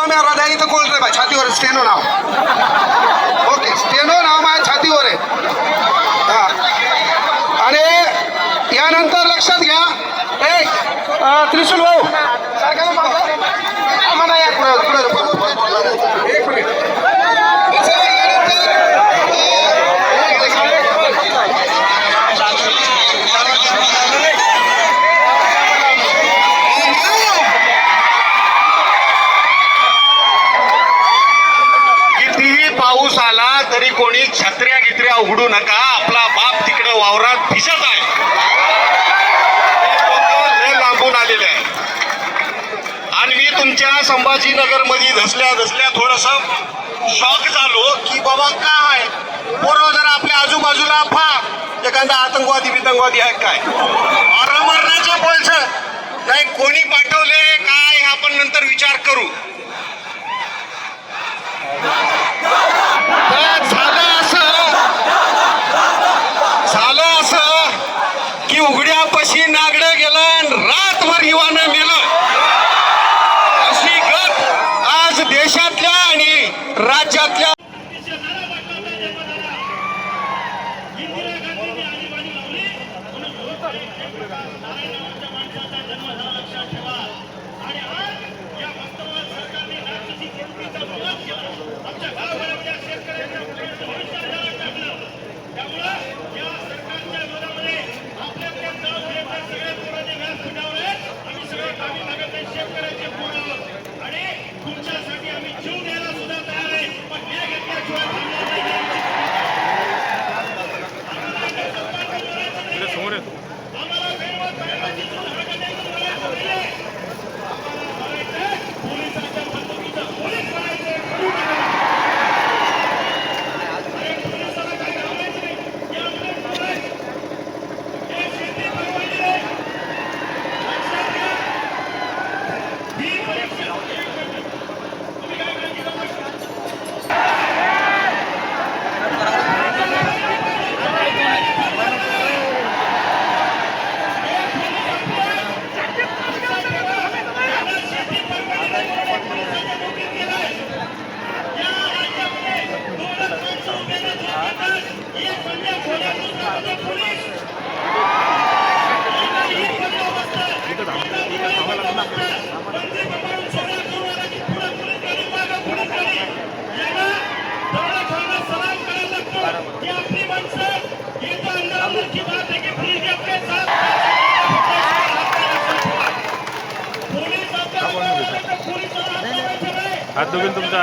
आम्ही हृदय इथं कोळतोय बा छातीवर स्टेनो नाव. ओके स्टेनो नाव माझ्या छातीवर आहे. हा आणि यानंतर लक्षात घ्या एक त्रिशूल भाऊ आम्हाला एक मिनिट पाऊस आला तरी कोणी छत्र्या गित्र्या उघडू नका. आपला बाप तिकडे वावरात भिजत आहे. लांबून आलेले आहे आणि मी तुमच्या संभाजीनगर मध्ये धसल्या थोडस शॉक झालो की बाबा काय बरोबर जर आपल्या आजूबाजूला एखादा आतंकवादी बितंकवादी आहे काय मरणाचे बोलच नाही कोणी पाठवले काय आपण नंतर विचार करू. झालं असं की उघड्यापाशी नागडं गेलं आणि रातभर हिवानं मेलं. अशी गत आज देशातल्या आणि राज्यातल्या हात दुखून तुमचा